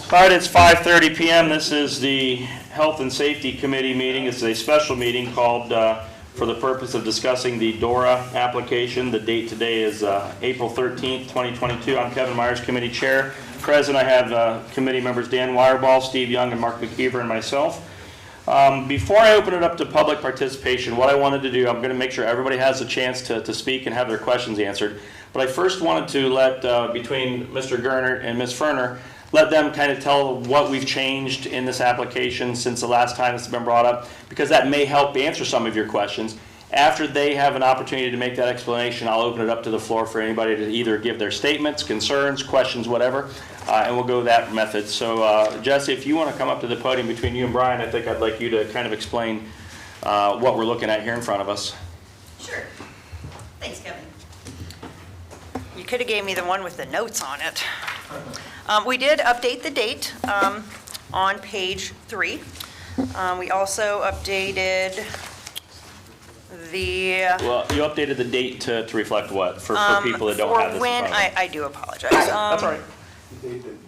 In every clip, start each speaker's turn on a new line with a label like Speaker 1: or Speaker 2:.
Speaker 1: All right, it's 5:30 p.m. This is the Health and Safety Committee meeting. It's a special meeting called for the purpose of discussing the DORA application. The date today is April 13th, 2022. I'm Kevin Myers, Committee Chair. Present, I have committee members Dan Wireball, Steve Young, and Mark McKeever, and myself. Before I open it up to public participation, what I wanted to do, I'm going to make sure everybody has a chance to speak and have their questions answered. But I first wanted to let, between Mr. Gerner and Ms. Ferner, let them kind of tell what we've changed in this application since the last time it's been brought up, because that may help answer some of your questions. After they have an opportunity to make that explanation, I'll open it up to the floor for anybody to either give their statements, concerns, questions, whatever, and we'll go that method. So Jesse, if you want to come up to the podium between you and Brian, I think I'd like you to kind of explain what we're looking at here in front of us.
Speaker 2: Sure. Thanks, Kevin.
Speaker 3: You could have gave me the one with the notes on it. We did update the date on page 3. We also updated the...
Speaker 1: Well, you updated the date to reflect what? For people that don't have this in front of them.
Speaker 3: I do apologize.
Speaker 1: That's all right.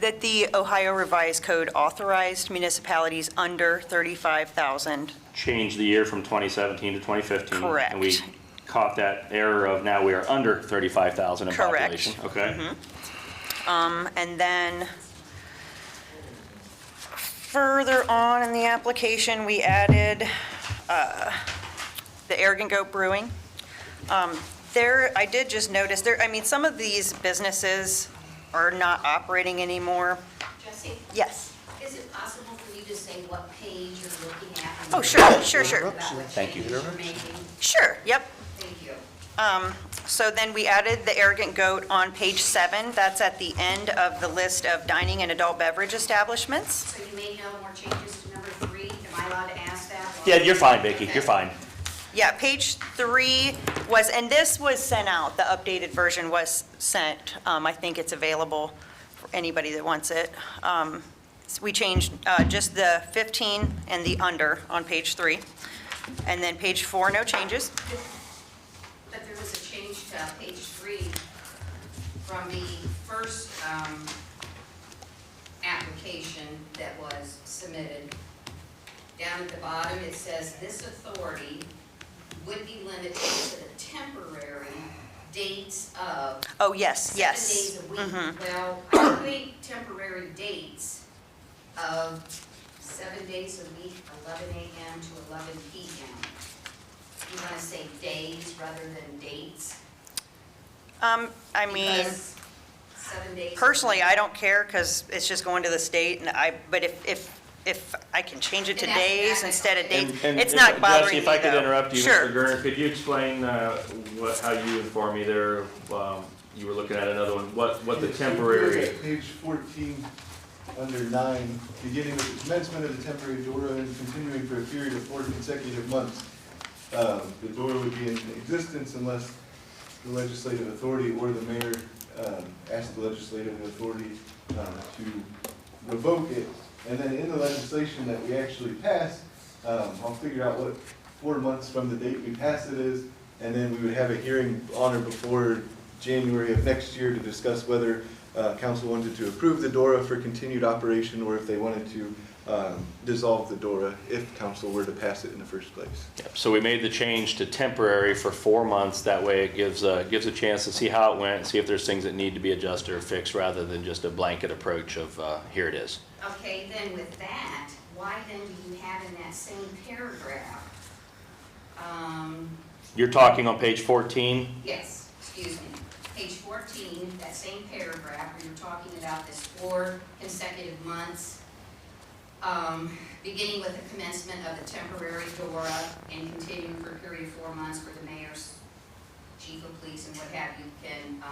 Speaker 3: That the Ohio Revised Code authorized municipalities under 35,000.
Speaker 1: Changed the year from 2017 to 2015.
Speaker 3: Correct.
Speaker 1: And we caught that error of now we are under 35,000 in
Speaker 3: Correct.
Speaker 1: population. Okay.
Speaker 3: Mm-hmm. And then further on in the application, we added the Arrogant Goat Brewing. I did just notice some of these businesses are not operating anymore.
Speaker 2: Jesse?
Speaker 3: Yes.
Speaker 2: Is it possible for you to say what page you're looking at?
Speaker 3: Oh, sure.
Speaker 1: Thank you.
Speaker 3: Sure, yep.
Speaker 2: Thank you.
Speaker 3: So then we added the Arrogant Goat on page 7. That's at the end of the list of dining and adult beverage establishments.
Speaker 2: So you made no more changes to number 3? Am I allowed to ask that?
Speaker 1: Yeah, you're fine, Vicki.
Speaker 2: Okay.
Speaker 1: You're fine.
Speaker 3: Yeah, page 3 was, and this was sent out, the updated version was sent. I think it's available for anybody that wants it. So we changed just the 15 and the under on page 3. And then page 4, no changes.
Speaker 2: But there was a change to page 3 from the first application that was submitted. Down at the bottom, it says this authority would be limited to the temporary dates of
Speaker 3: Oh, yes.
Speaker 2: 7 days a week.
Speaker 3: Mhm.
Speaker 2: Well, I think temporary dates of 7 days a week, 11 a.m. to 11 p.m. You want to say days rather than dates?
Speaker 3: I mean,
Speaker 2: Because 7 days.
Speaker 3: personally, I don't care because it's just going to the state, but if I can change it to
Speaker 2: And that's-
Speaker 3: days
Speaker 2: that's
Speaker 3: instead of
Speaker 2: okay.
Speaker 3: dates,
Speaker 1: And
Speaker 3: it's not bothering
Speaker 1: Jesse,
Speaker 3: me,
Speaker 1: if I could
Speaker 3: though.
Speaker 1: interrupt you,
Speaker 3: Sure.
Speaker 1: Mr. Gerner, could you explain how you informed me there? You were looking at another one. What the temporary?
Speaker 4: Page 14, under 9, beginning with the commencement of the temporary DORA and continuing for a period of 4 consecutive months. The DORA would be in existence unless the legislative authority or the mayor asked the legislative authority to revoke it. And then in the legislation that we actually passed, I'll figure out what 4 months from the date we passed it is, and then we would have a hearing on or before January of next year to discuss whether council wanted to approve the DORA for continued operation or if they wanted to dissolve the DORA if council were to pass it in the first place.
Speaker 1: Yep. So we made the change to temporary for 4 months. That way it gives a chance to see how it went, see if there's things that need to be adjusted or fixed rather than just a blanket approach of here it is.
Speaker 2: Okay, then with that, why then do you have in that same paragraph?
Speaker 1: You're talking on page 14?
Speaker 2: Yes, excuse me. Page 14, that same paragraph where you're talking about this 4 consecutive months, beginning with the commencement of the temporary DORA and continuing for a period of 4 months where the mayor's chief of police and what have you can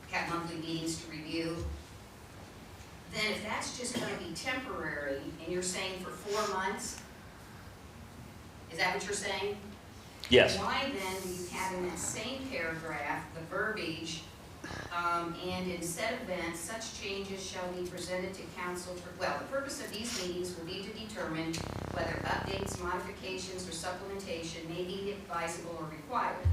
Speaker 2: have monthly meetings to review. Then if that's just going to be temporary and you're saying for 4 months, is that what you're saying?
Speaker 1: Yes.
Speaker 2: Why then do you have in that same paragraph the verbiage, and in said event, such changes shall be presented to council for, well, the purpose of these meetings will be to determine whether updates, modifications, or supplementation may be advisable or required.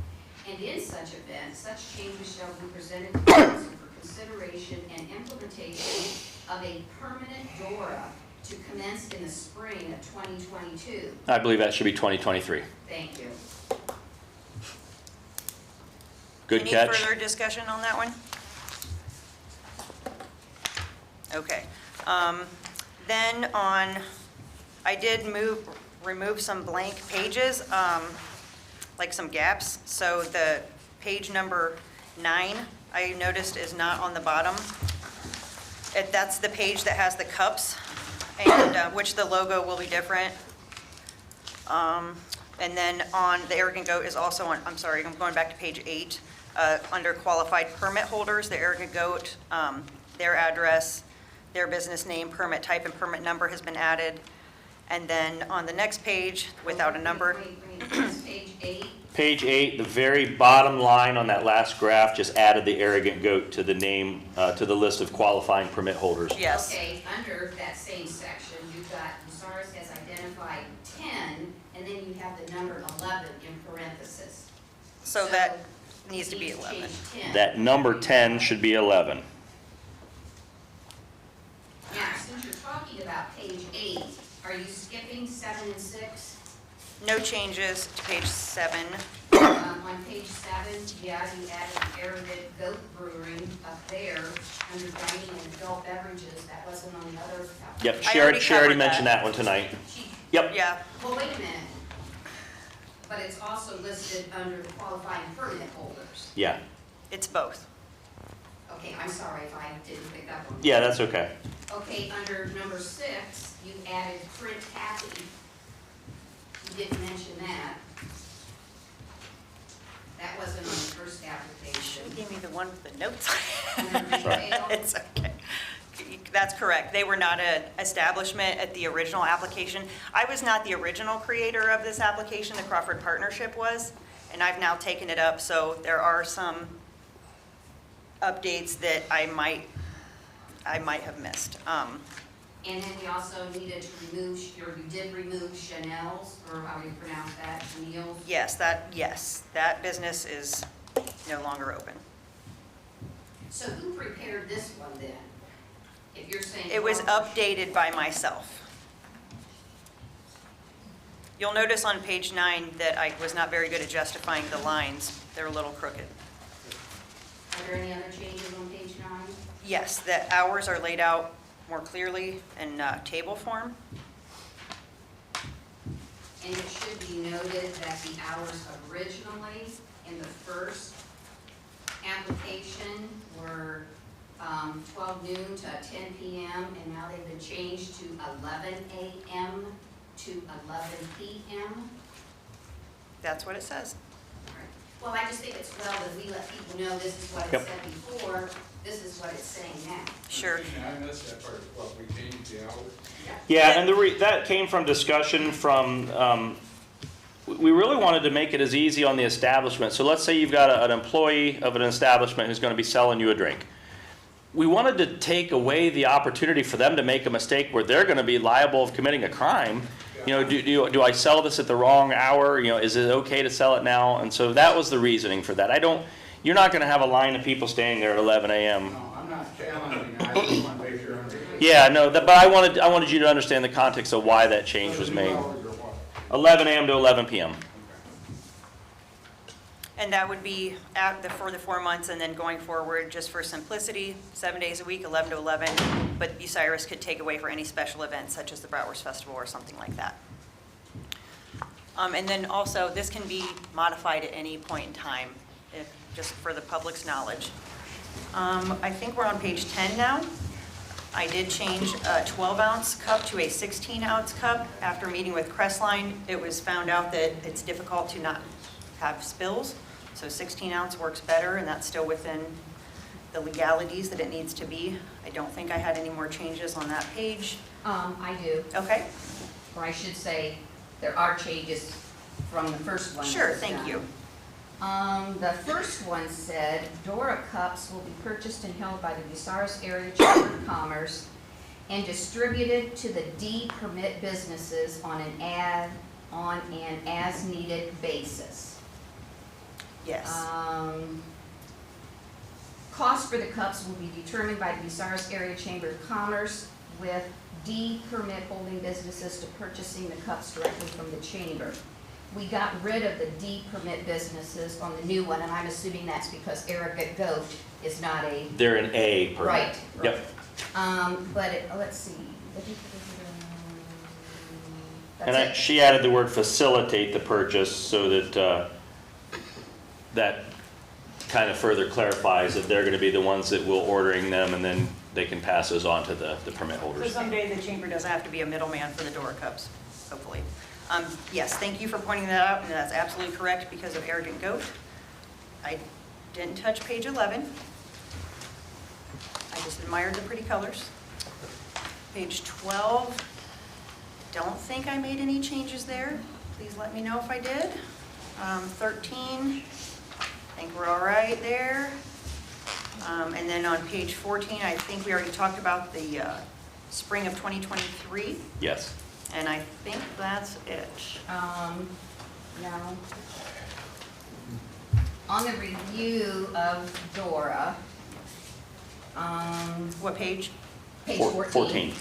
Speaker 2: And in such event, such changes shall be presented to council for consideration and implementation of of a permanent DORA to commence in the spring of 2022.
Speaker 1: I believe that should be 2023.
Speaker 2: Thank you.
Speaker 1: Good catch.
Speaker 3: Any further discussion on that one? Okay. Then I did remove some blank pages, like some gaps. So the page number 9, I noticed is not on the bottom. That's the page that has the cups, and which the logo will be different. And then on the Arrogant Goat is also on, I'm sorry, I'm going back to page 8. Under qualified permit holders, the Arrogant Goat, their address, their business name, permit type, and permit number has been added. And then on the next page, without a number,
Speaker 2: Wait, that's page 8.
Speaker 1: Page 8, the very bottom line on that last graph just added the Arrogant Goat to the name, to the list of qualifying permit holders.
Speaker 3: yes.
Speaker 2: Okay, under that same section, you've got, Busaris has identified 10, and then you have the number 11 in parentheses.
Speaker 3: So that needs to be
Speaker 2: you need
Speaker 3: 11.
Speaker 2: change 10.
Speaker 1: That number 10 should be 11.
Speaker 2: Now, since you're talking about page 8, are you skipping 7 and 6?
Speaker 3: No changes to page 7.
Speaker 2: On page 7, yeah, you added Arrogant Goat Brewing up there under dining and adult beverages. That wasn't on the other.
Speaker 1: Yep,
Speaker 3: I already
Speaker 1: she already
Speaker 3: covered
Speaker 1: mentioned
Speaker 3: that.
Speaker 1: that one tonight.
Speaker 2: She-
Speaker 1: Yep.
Speaker 3: Yeah,
Speaker 2: Well, wait a minute. But it's also listed under the qualifying permit holders.
Speaker 1: Yeah.
Speaker 3: it's both.
Speaker 2: Okay, I'm sorry if I didn't pick up on that.
Speaker 1: Yeah, that's okay.
Speaker 2: Okay, under number 6, you added print happy. You didn't mention that. That wasn't on the first application.
Speaker 3: You gave me the one with the notes.
Speaker 2: Under retail,
Speaker 3: It's okay. That's correct. They were not an establishment at the original application. I was not the original creator of this application, the Crawford Partnership was, and I've now taken it up, so there are some updates that I might have missed.
Speaker 2: And then we also needed to remove, or you did remove Chanel's, or how do you pronounce that, Chanel's?
Speaker 3: Yes, that business is no longer open.
Speaker 2: So who prepared this one then? If you're saying.
Speaker 3: It was updated by myself. You'll notice on page 9 that I was not very good at justifying the lines. They're a little crooked.
Speaker 2: Are there any other changes on page 9?
Speaker 3: Yes, the hours are laid out more clearly in table form.
Speaker 2: And it should be noted that the hours originally in the first application were 12 noon to 10 p.m. and now they've been changed to 11 a.m. to 11 p.m.
Speaker 3: That's what it says.
Speaker 2: Well, I just think it's well that we let people know this is what it
Speaker 1: Yep.
Speaker 2: said before, this is what it's saying now.
Speaker 3: Sure.
Speaker 5: I missed that part, well, we changed the hours.
Speaker 1: Yeah, and that came from discussion from, we really wanted to make it as easy on the establishment. So let's say you've got an employee of an establishment who's going to be selling you a drink. We wanted to take away the opportunity for them to make a mistake where they're going to be liable of committing a crime. You know, do I sell this at the wrong hour? You know, is it okay to sell it now? And so that was the reasoning for that. You're not going to have a line of people standing there at 11 a.m.
Speaker 5: No, I'm not challenging, I just want to make sure.
Speaker 1: Yeah, no, but I wanted you to understand the context of why that change was made. 11 a.m. to 11 p.m.
Speaker 3: And that would be for the 4 months, and then going forward, just for simplicity, 7 days a week, 11 to 11. But Bucyrus could take away for any special events, such as the Bratwurst Festival or something like that. And then also, this can be modified at any point in time, just for the public's knowledge. I think we're on page 10 now. I did change a 12-ounce cup to a 16-ounce cup. After meeting with Crestline, it was found out that it's difficult to not have spills. So 16-ounce works better, and that's still within the legalities that it needs to be. I don't think I had any more changes on that page.
Speaker 2: I do,
Speaker 3: Okay,
Speaker 2: or I should say, there are changes from the first one. that
Speaker 3: sure,
Speaker 2: was
Speaker 3: thank
Speaker 2: done.
Speaker 3: you.
Speaker 2: The first one said, DORA cups will be purchased and held by the Bucyrus Area Chamber of Commerce and distributed to the D permit businesses on an as-needed basis.
Speaker 3: Yes,
Speaker 2: cost for the cups will be determined by the Bucyrus Area Chamber of Commerce, with D permit holding businesses to purchasing the cups directly from the chamber. We got rid of the D permit businesses on the new one, and I'm assuming that's because Erica Goat is not a,
Speaker 1: They're an A permit.
Speaker 2: right.
Speaker 1: Yep.
Speaker 2: But let's see.
Speaker 1: And
Speaker 2: That's it.
Speaker 1: she added the word facilitate the purchase so that, that kind of further clarifies that they're gonna be the ones that will ordering them, and then they can pass those on to the permit
Speaker 3: So
Speaker 1: holders.
Speaker 3: someday the chamber doesn't have to be a middleman for the DORA cups, hopefully. Yes, thank you for pointing that out, and that's absolutely correct because of Arrogant Goat. I didn't touch page 11. I just admired the pretty colors. Page 12, don't think I made any changes there. Please let me know if I did. 13, I think we're all right there. And then on page 14, I think we already talked about the spring of 2023,
Speaker 1: Yes.
Speaker 3: and I think that's it.
Speaker 2: No. On the review of DORA,
Speaker 3: What page?
Speaker 2: page
Speaker 1: 14.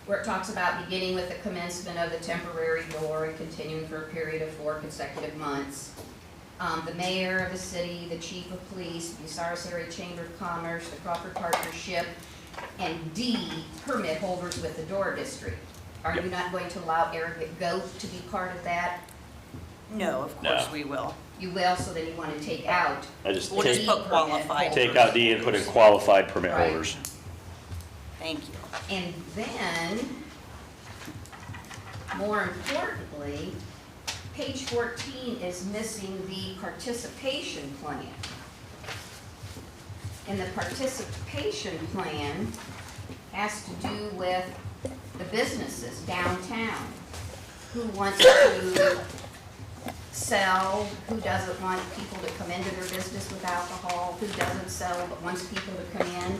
Speaker 2: where it talks about beginning with the commencement of the temporary DORA and continuing for a period of 4 consecutive months. The mayor of the city, the chief of police, the Bucyrus Area Chamber of Commerce, the Crawford Partnership, and D, permit holders with the DORA district. Are you
Speaker 1: Yep.
Speaker 2: not going to allow Arrogant Goat to be part of that?
Speaker 3: No, of
Speaker 1: No.
Speaker 3: course we will.
Speaker 2: You will, so then you want to take out
Speaker 1: I just
Speaker 3: We'll just
Speaker 1: take,
Speaker 3: put qualified.
Speaker 1: take out D and put in qualified permit
Speaker 2: Right.
Speaker 1: holders.
Speaker 3: Thank you.
Speaker 2: And then, more importantly, page 14 is missing the participation plan. And the participation plan has to do with the businesses downtown. Who wants to sell, who doesn't want people to come into their business with alcohol, who doesn't sell but wants people to come in.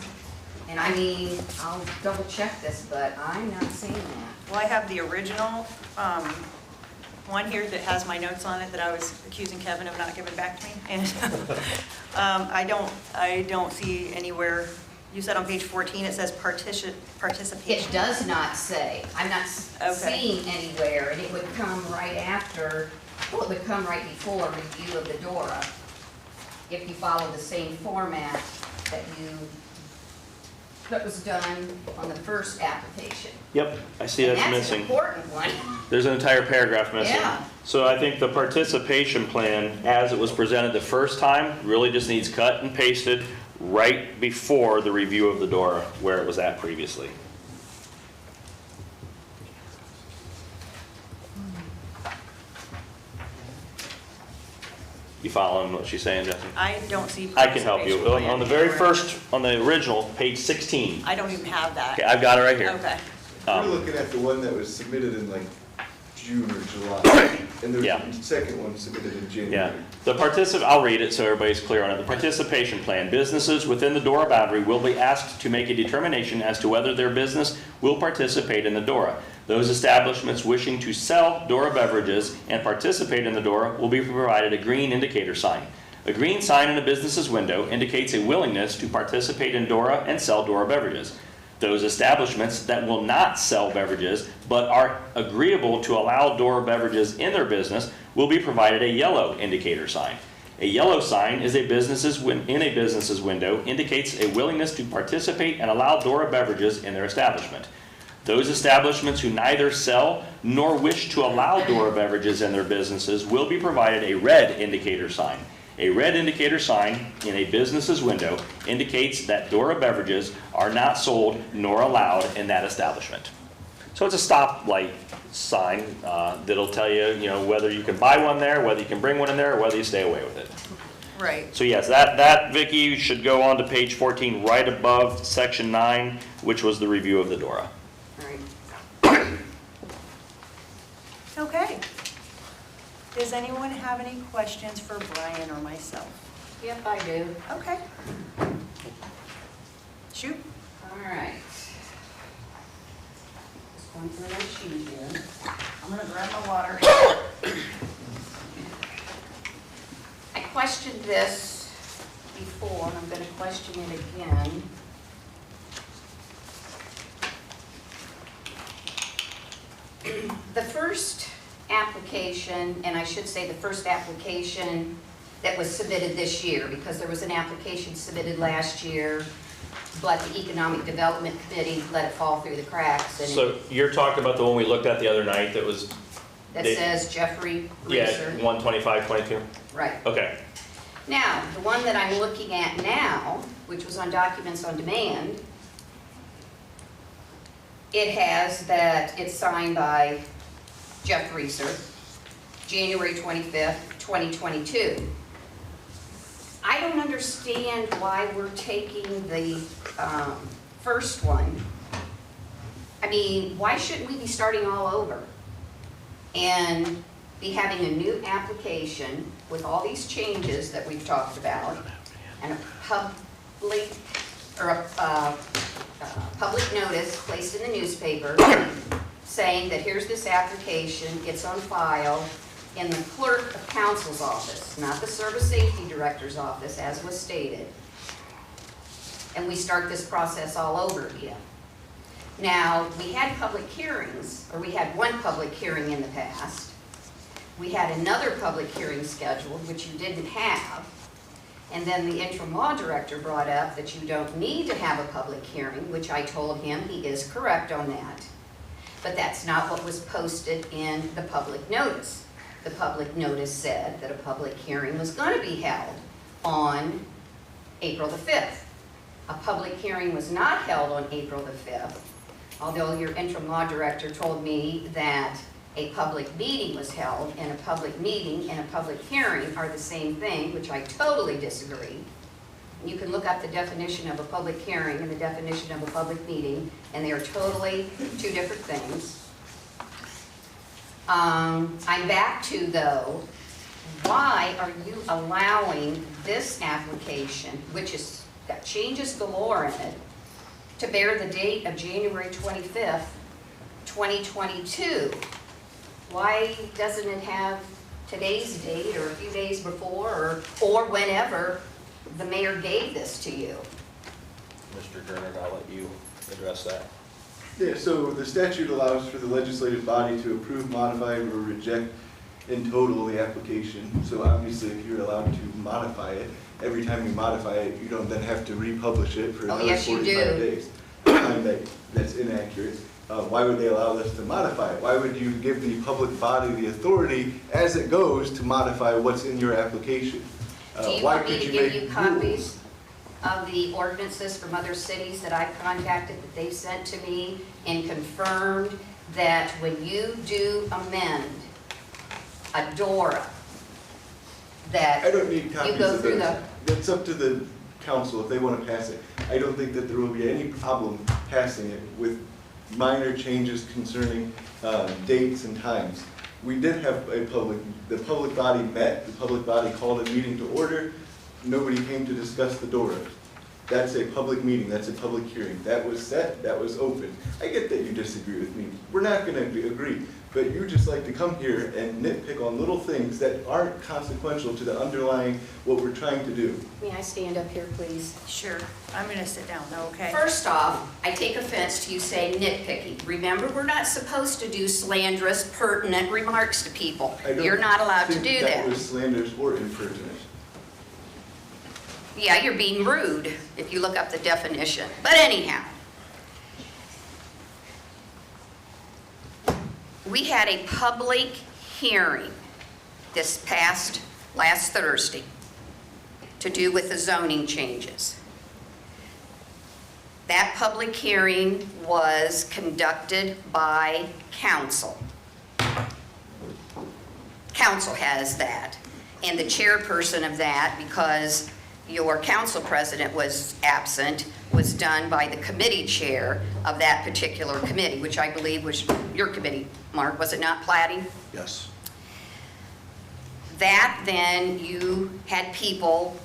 Speaker 2: And I mean, I'll double check this, but I'm not seeing that.
Speaker 3: Well, I have the original one here that has my notes on it that I was accusing Kevin of not giving back to me. And I don't see anywhere, you said on page 14 it says participation.
Speaker 2: It does not say, I'm not
Speaker 3: Okay.
Speaker 2: seeing anywhere, and it would come right after, well, it would come right before review of the DORA, if you follow the same format that was done on the first application.
Speaker 1: Yep, I see
Speaker 2: And
Speaker 1: that's
Speaker 2: that's an
Speaker 1: missing.
Speaker 2: important one.
Speaker 1: There's an entire paragraph missing.
Speaker 2: Yeah.
Speaker 1: So I think the participation plan, as it was presented the first time, really just needs cut and pasted right before the review of the DORA, where it was at previously. You following what she's saying, Jesse?
Speaker 3: I don't see.
Speaker 1: I can help you.
Speaker 3: participation
Speaker 1: On the
Speaker 3: plan
Speaker 1: very
Speaker 3: anywhere.
Speaker 1: first, on the original, page 16.
Speaker 3: I don't even have that.
Speaker 1: Okay, I've got it right here.
Speaker 3: Okay.
Speaker 4: We're
Speaker 1: Um,
Speaker 4: looking at the one that was submitted in like June or July, and there's
Speaker 1: Yeah.
Speaker 4: the second one submitted in
Speaker 1: Yeah,
Speaker 4: January.
Speaker 1: I'll read it so everybody's clear on it. The participation plan, businesses within the DORA boundary will be asked to make a determination as to whether their business will participate in the DORA. Those establishments wishing to sell DORA beverages and participate in the DORA will be provided a green indicator sign. A green sign in a business's window indicates a willingness to participate in DORA and sell DORA beverages. Those establishments that will not sell beverages but are agreeable to allow DORA beverages in their business will be provided a yellow indicator sign. A yellow sign is in a business's window indicates a willingness to participate and allow DORA beverages in their establishment. Those establishments who neither sell nor wish to allow DORA beverages in their businesses will be provided a red indicator sign. A red indicator sign in a business's window indicates that DORA beverages are not sold nor allowed in that establishment. So it's a stoplight sign that'll tell you, whether you can buy one there, whether you can bring one in there, or whether you stay away with it.
Speaker 3: Right.
Speaker 1: So yes, that Vicky, should go on to page 14, right above section 9, which was the review of the DORA.
Speaker 2: All right.
Speaker 3: Okay. Does anyone have any questions for Brian or myself?
Speaker 2: Yep, I do.
Speaker 3: Okay. Shoot.
Speaker 2: All right. Just going through my sheet here.
Speaker 3: I'm gonna grab my water.
Speaker 2: I questioned this before, and I'm going to question it again. The first application, and I should say the first application that was submitted this year, because there was an application submitted last year, but the Economic Development Committee let it fall through the cracks, and
Speaker 1: So you're talking about the one we looked at the other night that was,
Speaker 2: that
Speaker 1: they-
Speaker 2: says Jeffrey
Speaker 1: yeah,
Speaker 2: Reeser.
Speaker 1: 12522?
Speaker 2: Right.
Speaker 1: Okay.
Speaker 2: Now, the one that I'm looking at now, which was on Documents on Demand, it has that it's signed by Jeff Reeser, January 25th, 2022. I don't understand why we're taking the first one. I mean, why shouldn't we be starting all over and be having a new application with all these changes that we've talked about, and a public, or a public notice placed in the newspaper saying that here's this application, it's on file in the clerk of council's office, not the service safety director's office, as was stated. And we start this process all over again. Now, we had public hearings, or we had one public hearing in the past. We had another public hearing scheduled, which you didn't have. And then the interim law director brought up that you don't need to have a public hearing, which I told him he is correct on that. But that's not what was posted in the public notice. The public notice said that a public hearing was going to be held on April the 5th. A public hearing was not held on April the 5th, although your interim law director told me that a public meeting was held, and a public meeting and a public hearing are the same thing, which I totally disagree. You can look up the definition of a public hearing and the definition of a public meeting, and they are totally two different things. I'm back to, though, why are you allowing this application, which has got changes galore in it, to bear the date of January 25th, 2022? Why doesn't it have today's date or a few days before or whenever the mayor gave this to you?
Speaker 1: Mr. Gernert, I'll let you address that.
Speaker 4: Yeah, so the statute allows for the legislative body to approve, modify, or reject in total the application. So obviously, if you're allowed to modify it, every time you modify it, you don't then have to republish it for
Speaker 2: Oh,
Speaker 4: another
Speaker 2: yes, you
Speaker 4: 45
Speaker 2: do.
Speaker 4: days. That's inaccurate. Why would they allow us to modify it? Why would you give the public body the authority as it goes to modify what's in your application?
Speaker 2: Do you
Speaker 4: Why
Speaker 2: want me
Speaker 4: could
Speaker 2: to
Speaker 4: you
Speaker 2: give
Speaker 4: make
Speaker 2: you
Speaker 4: rules?
Speaker 2: copies of the ordinances from other cities that I've contacted that they've sent to me and confirmed that when you do amend a DORA, that
Speaker 4: I don't need copies
Speaker 2: go
Speaker 4: of
Speaker 2: through
Speaker 4: those. It's up to the council if they want to pass it. I don't think that there will be any problem passing it with minor changes concerning dates and times. We did have the public body met, the public body called a meeting to order. Nobody came to discuss the DORA. That's a public meeting, that's a public hearing. That was set, that was open. I get that you disagree with me. We're not going to agree, but you just like to come here and nitpick on little things that aren't consequential to the underlying what we're trying to do.
Speaker 2: May I stand up here, please?
Speaker 3: Sure, I'm going to sit down though, okay?
Speaker 2: First off, I take offense to you saying nitpicking. Remember, we're not supposed to do slanderous, pertinent remarks to people.
Speaker 4: I don't
Speaker 2: You're not allowed to
Speaker 4: think
Speaker 2: do
Speaker 4: that
Speaker 2: that.
Speaker 4: was slanderous or impertinent.
Speaker 2: Yeah, you're being rude if you look up the definition. But anyhow, we had a public hearing this last Thursday to do with the zoning changes. That public hearing was conducted by council. Council has that. And the chairperson of that, because your council president was absent, was done by the committee chair of that particular committee, which I believe was your committee, Mark, was it not, plating?
Speaker 4: Yes.
Speaker 2: That then you had people,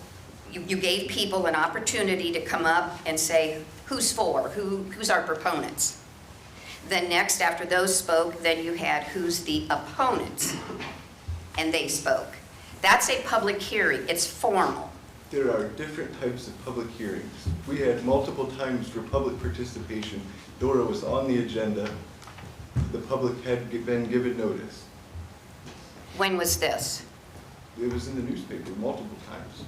Speaker 2: you gave people an opportunity to come up and say, who's for, who's our proponents? Then next, after those spoke, then you had who's the opponents, and they spoke. That's a public hearing, it's formal.
Speaker 4: There are different types of public hearings. We had multiple times for public participation. DORA was on the agenda. The public had been given notice.
Speaker 2: When was this?
Speaker 4: It was in the newspaper multiple times.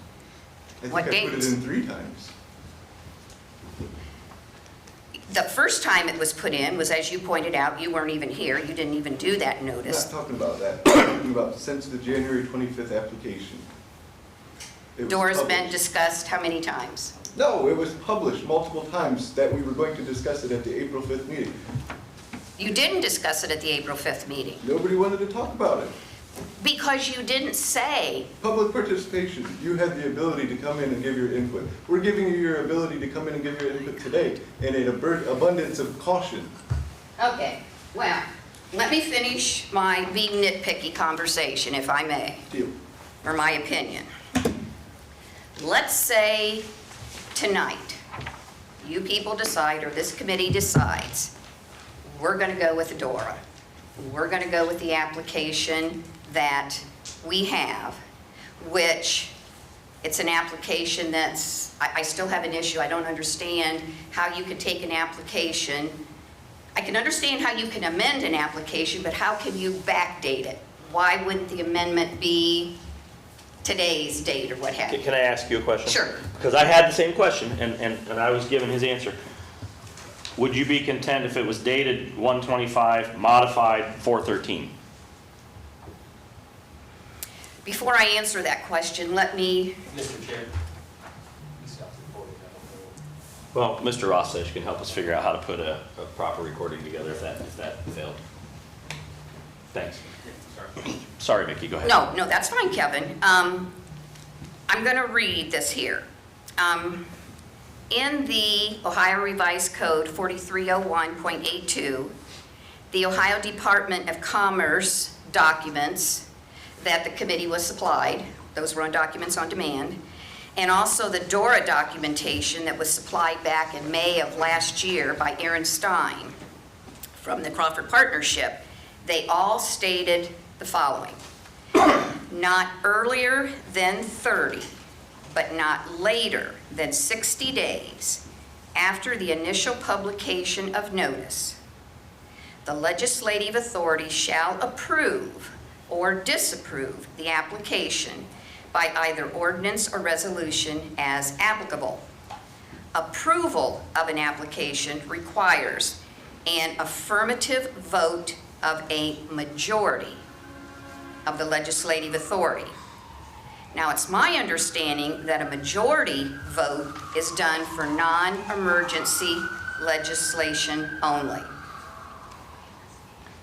Speaker 4: I
Speaker 2: What
Speaker 4: think I put it
Speaker 2: dates?
Speaker 4: in 3 times.
Speaker 2: The first time it was put in was, as you pointed out, you weren't even here, you didn't even do that
Speaker 4: I'm
Speaker 2: notice.
Speaker 4: not talking about that. I'm talking about since the January 25th application. It was
Speaker 2: DORA's been
Speaker 4: published.
Speaker 2: discussed how many times?
Speaker 4: No, it was published multiple times that we were going to discuss it at the April 5th meeting.
Speaker 2: You didn't discuss it at the April 5th meeting,
Speaker 4: Nobody wanted to talk about it.
Speaker 2: because you didn't say,
Speaker 4: Public participation, you had the ability to come in and give your input. We're giving you your ability to come in and give your input today in an abundance of caution.
Speaker 2: okay, well, let me finish my being nitpicky conversation, if I may,
Speaker 4: Deal.
Speaker 2: or my opinion. Let's say tonight, you people decide, or this committee decides, we're gonna go with DORA. We're gonna go with the application that we have, which it's an application that's, I still have an issue. I don't understand how you could take an application. I can understand how you can amend an application, but how can you backdate it? Why wouldn't the amendment be today's date or what have you?
Speaker 1: Can I ask you a question?
Speaker 2: Sure.
Speaker 1: Because I had the same question, and I was given his answer. Would you be content if it was dated 1/25, modified 4/13?
Speaker 2: Before I answer that question, let me,
Speaker 6: Mr. Chair.
Speaker 1: Well, Mr. Rossage can help us figure out how to put a proper recording together if that failed. Thanks. Sorry, Vicki, go ahead.
Speaker 2: no, that's fine, Kevin. I'm going to read this here. In the Ohio Revised Code 4301.82, the Ohio Department of Commerce documents that the committee was supplied, those were on documents on demand, and also the DORA documentation that was supplied back in May of last year by Aaron Stein from the Crawford Partnership, they all stated the following: not earlier than 30, but not later than 60 days after the initial publication of notice, the legislative authority shall approve or disapprove the application by either ordinance or resolution as applicable. Approval of an application requires an affirmative vote of a majority of the legislative authority. Now, it's my understanding that a majority vote is done for non-emergency legislation only.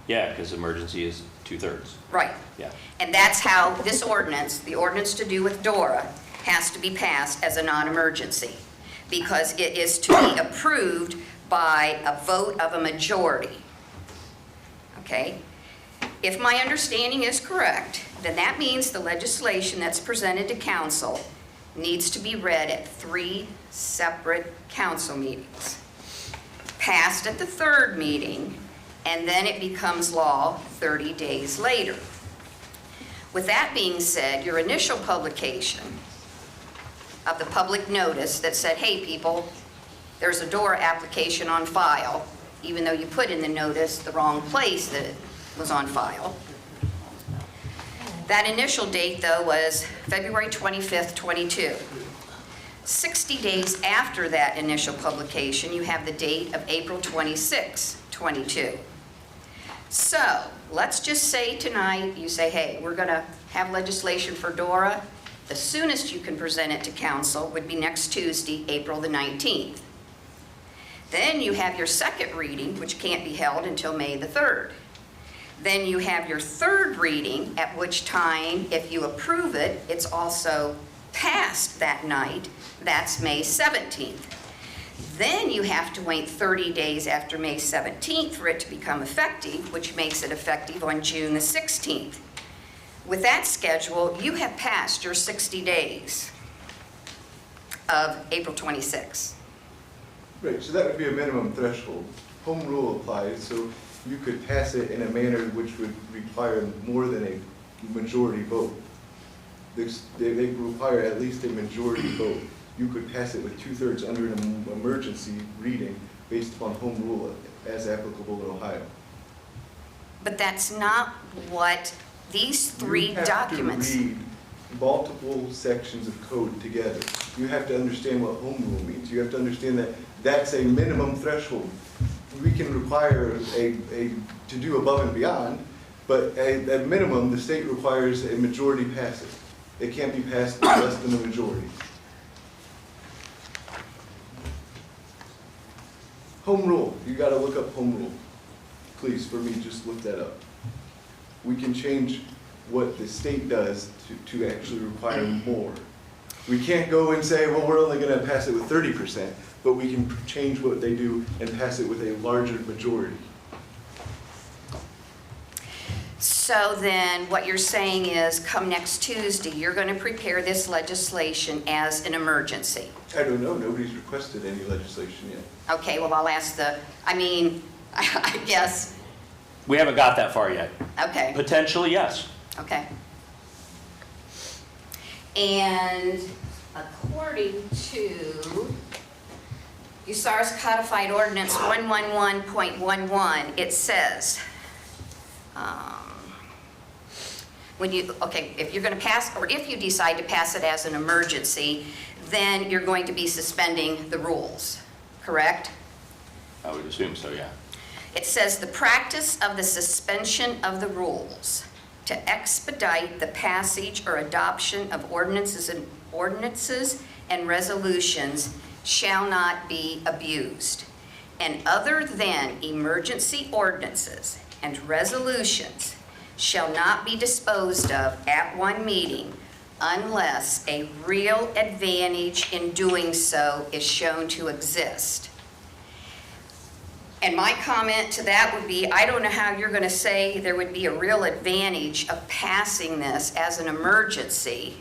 Speaker 1: Yeah, because emergency is 2/3.
Speaker 2: Right.
Speaker 1: Yeah.
Speaker 2: And that's how this ordinance, the ordinance to do with DORA, has to be passed as a non-emergency, because it is to be approved by a vote of a majority. Okay? If my understanding is correct, then that means the legislation that's presented to council needs to be read at 3 separate council meetings, passed at the 3rd meeting, and then it becomes law 30 days later. With that being said, your initial publication of the public notice that said, hey, people, there's a DORA application on file, even though you put in the notice the wrong place that it was on file. That initial date, though, was February 25th, 22. 60 days after that initial publication, you have the date of April 26, 22. So, let's just say tonight, you say, hey, we're going to have legislation for DORA. The soonest you can present it to council would be next Tuesday, April the 19th. Then you have your second reading, which can't be held until May the 3rd. Then you have your 3rd reading, at which time, if you approve it, it's also passed that night. That's May 17th. Then you have to wait 30 days after May 17th for it to become effective, which makes it effective on June the 16th. With that schedule, you have passed your 60 days of April 26th.
Speaker 4: Right, so that would be a minimum threshold. Home rule applies, so you could pass it in a manner which would require more than a majority vote. they require at least a majority vote. You could pass it with 2/3 under an emergency reading based upon home rule as applicable in Ohio.
Speaker 2: But that's not what these three documents.
Speaker 4: You have to read multiple sections of code together. You have to understand what home rule means. You have to understand that that's a minimum threshold. We can require to do above and beyond, but at minimum, the state requires a majority pass it. It can't be passed less than a majority. Home rule, you gotta look up home rule. Please, for me, just look that up. We can change what the state does to actually require more. We can't go and say, well, we're only gonna pass it with 30%, but we can change what they do and pass it with a larger majority.
Speaker 2: So then what you're saying is come next Tuesday, you're going to prepare this legislation as an emergency.
Speaker 4: I don't know, nobody's requested any legislation yet.
Speaker 2: Okay, well, I'll ask I guess,
Speaker 1: We haven't got that far yet.
Speaker 2: okay,
Speaker 1: Potentially, yes.
Speaker 2: okay. And according to USAR's codified ordinance 111.11, it says, if you're going to pass, or if you decide to pass it as an emergency, then you're going to be suspending the rules, correct?
Speaker 1: I would assume so, yeah.
Speaker 2: It says the practice of the suspension of the rules to expedite the passage or adoption of ordinances and resolutions shall not be abused. And other than emergency ordinances and resolutions shall not be disposed of at one meeting unless a real advantage in doing so is shown to exist. And my comment to that would be, I don't know how you're going to say there would be a real advantage of passing this as an emergency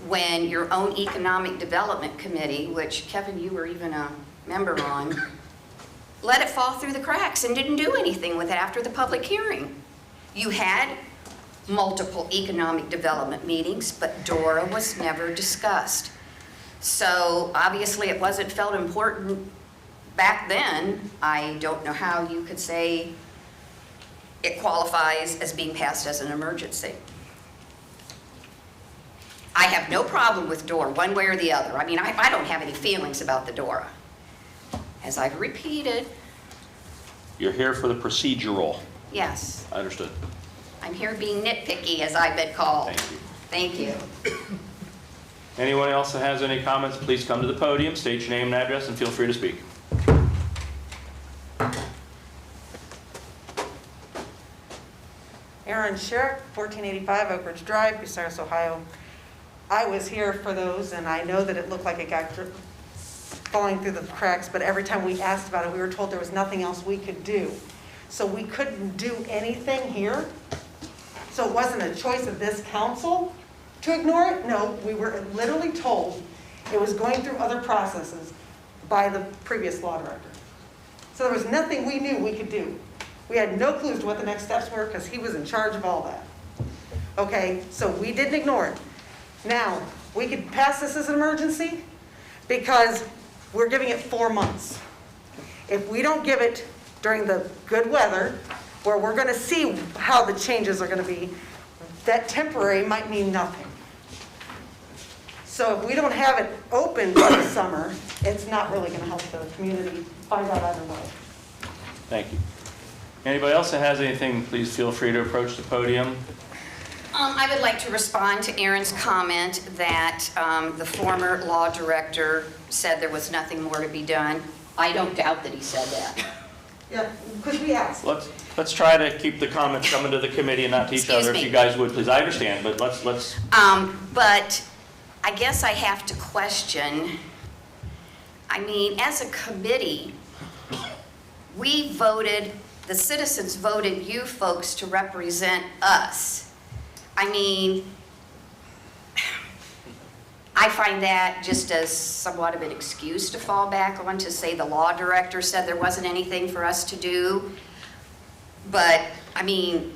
Speaker 2: when your own Economic Development Committee, which Kevin, you were even a member on, let it fall through the cracks and didn't do anything with it after the public hearing. You had multiple economic development meetings, but DORA was never discussed. So obviously it wasn't felt important back then. I don't know how you could say it qualifies as being passed as an emergency. I have no problem with DORA, one way or the other. I mean, I don't have any feelings about the DORA. As I've repeated,
Speaker 1: You're here for the procedural.
Speaker 2: yes,
Speaker 1: I understood.
Speaker 2: I'm here being nitpicky, as I've been called.
Speaker 1: Thank you.
Speaker 2: Thank you.
Speaker 1: Anyone else that has any comments, please come to the podium, state your name and address, and feel free to speak.
Speaker 6: Aaron Sherrick, 1485 Oak Ridge Drive, Bucyrus, Ohio. I was here for those, and I know that it looked like it got falling through the cracks, but every time we asked about it, we were told there was nothing else we could do. So we couldn't do anything here. So it wasn't a choice of this council to ignore it. No, we were literally told it was going through other processes by the previous law director. So there was nothing we knew we could do. We had no clue as to what the next steps were because he was in charge of all that. Okay, so we didn't ignore it. Now, we could pass this as an emergency because we're giving it 4 months. If we don't give it during the good weather, where we're going to see how the changes are going to be, that temporary might mean nothing. So if we don't have it open for the summer, it's not really going to help the community find out either way.
Speaker 1: Thank you. Anybody else that has anything, please feel free to approach the podium.
Speaker 2: I would like to respond to Aaron's comment that the former law director said there was nothing more to be done. I don't doubt that he said that.
Speaker 6: Yeah, because we asked.
Speaker 1: Let's try to keep the comments coming to the committee and not to each
Speaker 2: Excuse
Speaker 1: other,
Speaker 2: me.
Speaker 1: if you guys would, please. I understand, but let's.
Speaker 2: But I guess I have to question, I mean, as a committee, we voted, the citizens voted you folks to represent us. I mean, I find that just as somewhat of an excuse to fall back on, to say the law director said there wasn't anything for us to do. But, I mean,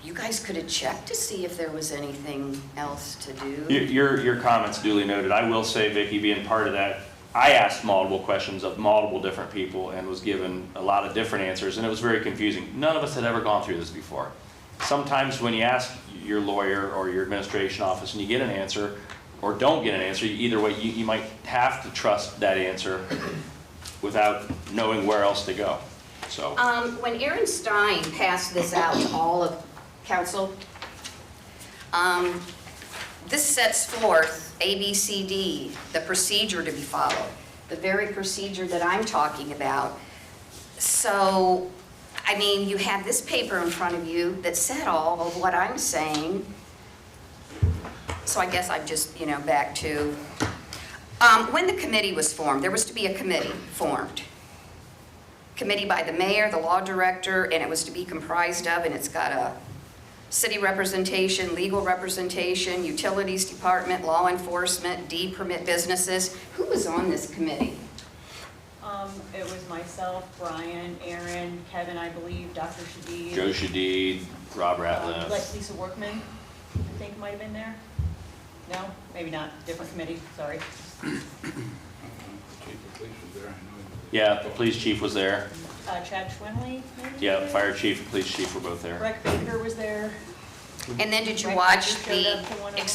Speaker 2: you guys could have checked to see if there was anything else to do.
Speaker 1: Your comments duly noted. I will say, Vicki, being part of that, I asked multiple questions of multiple different people and was given a lot of different answers, and it was very confusing. None of us had ever gone through this before. Sometimes when you ask your lawyer or your administration office and you get an answer or don't get an answer, either way, you might have to trust that answer without knowing where else to go. So,
Speaker 2: When Aaron Stein passed this out to all of council, this sets forth ABCD, the procedure to be followed, the very procedure that I'm talking about. So, I mean, you have this paper in front of you that said all of what I'm saying. So I guess I'm just, back to, when the committee was formed, there was to be a committee formed. Committee by the mayor, the law director, and it was to be comprised of, and it's got a city representation, legal representation, utilities department, law enforcement, D permit businesses. Who was on this committee?
Speaker 3: It was myself, Brian, Aaron, Kevin, I believe, Dr. Shadid.
Speaker 1: Joe Shadid, Rob Ratliff.
Speaker 3: Like Lisa Workman, I think might have been there. No, maybe not, different committee, sorry.
Speaker 5: Chief of police was there, I know.
Speaker 1: Yeah, the police chief was there.
Speaker 3: Chad Schwinley, maybe?
Speaker 1: Yeah, fire chief and police chief were both there.
Speaker 3: Rick Baker was there.
Speaker 2: And then did you
Speaker 3: Right,
Speaker 2: watch
Speaker 3: you showed
Speaker 2: the
Speaker 3: up to one of them.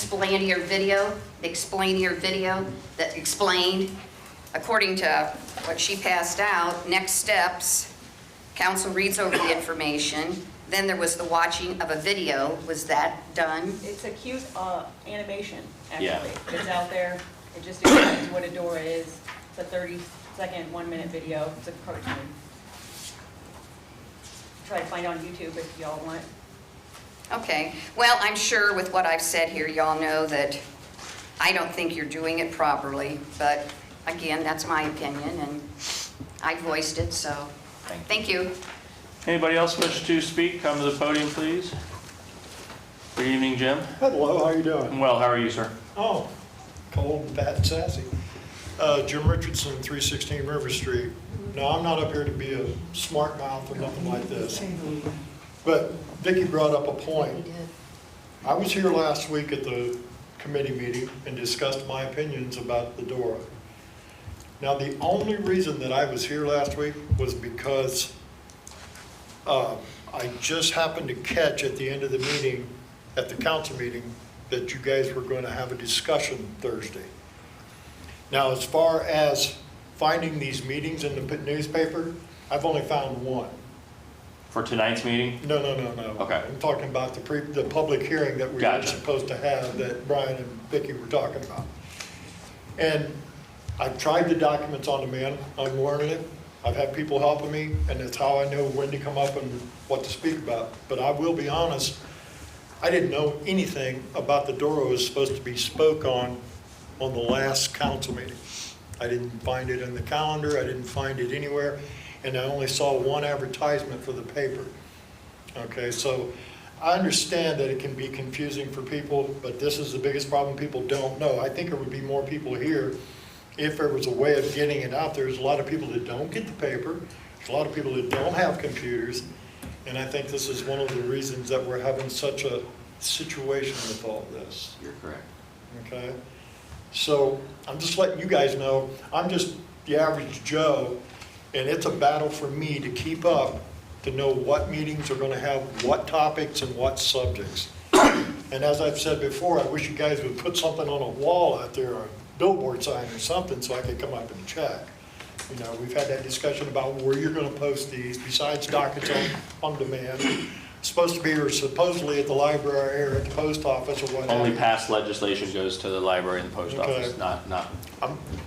Speaker 2: explainer video that explained, according to what she passed out, next steps, council reads over the information, then there was the watching of a video. Was that done?
Speaker 3: It's a cute animation,
Speaker 1: Yeah.
Speaker 3: actually. It's out there. It just explains what a DORA is. It's a 30-second, 1-minute video. It's a cartoon. Try to find it on YouTube if y'all want.
Speaker 2: Okay, well, I'm sure with what I've said here, y'all know that I don't think you're doing it properly, but again, that's my opinion, and I voiced it, so thank you.
Speaker 1: Anybody else wish to speak? Come to the podium, please. Good evening, Jim.
Speaker 7: Hello, how you doing?
Speaker 1: I'm well, how are you, sir?
Speaker 7: Oh, cold and fat and sassy. Jim Richardson, 316 River Street. Now, I'm not up here to be a smart mouth or nothing like this, but Vicki brought up a point. I was here last week at the committee meeting and discussed my opinions about the DORA. Now, the only reason that I was here last week was because I just happened to catch at the end of the meeting, at the council meeting, that you guys were going to have a discussion Thursday. Now, as far as finding these meetings in the newspaper, I've only found one.
Speaker 1: For tonight's meeting?
Speaker 7: No.
Speaker 1: Okay.
Speaker 7: I'm talking about the public hearing that we were
Speaker 1: Gotcha.
Speaker 7: supposed to have that Brian and Vicki were talking about. And I've tried the documents on demand. I'm learning it. I've had people helping me, and that's how I know when to come up and what to speak about. But I will be honest, I didn't know anything about the DORA was supposed to be spoke on the last council meeting. I didn't find it in the calendar. I didn't find it anywhere. And I only saw one advertisement for the paper. Okay, so I understand that it can be confusing for people, but this is the biggest problem. People don't know. I think there would be more people here if there was a way of getting it out there. There's a lot of people that don't get the paper. There's a lot of people that don't have computers. And I think this is one of the reasons that we're having such a situation with all this.
Speaker 1: You're correct.
Speaker 7: Okay? So I'm just letting you guys know, I'm just the average Joe, and it's a battle for me to keep up, to know what meetings are going to have what topics and what subjects. And as I've said before, I wish you guys would put something on a wall out there, or a billboard sign or something, so I could come up and check. You know, we've had that discussion about where you're going to post these, besides dockets on demand. It's supposed to be, or supposedly at the library or at the post office or whatever.
Speaker 1: Only past legislation goes to the library and the post office,
Speaker 7: Okay.
Speaker 1: not.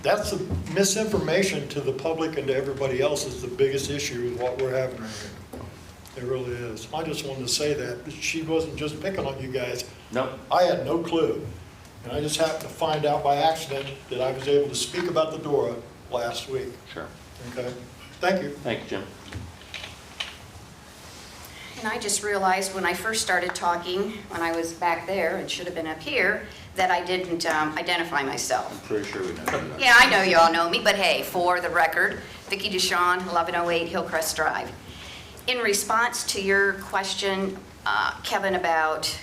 Speaker 7: That's the misinformation to the public and to everybody else is the biggest issue with what we're having right here. It really is. I just wanted to say that. She wasn't just picking on you guys.
Speaker 1: Nope.
Speaker 7: I had no clue. And I just happened to find out by accident that I was able to speak about the DORA last week.
Speaker 1: Sure.
Speaker 7: Okay? Thank you.
Speaker 1: Thank you, Jim.
Speaker 2: And I just realized when I first started talking, when I was back there, it should have been up here, that I didn't identify myself.
Speaker 1: Pretty sure we know that.
Speaker 2: Yeah, I know you all know me, but hey, for the record, Vicki DeShawn, 1108 Hillcrest Drive. In response to your question, Kevin, about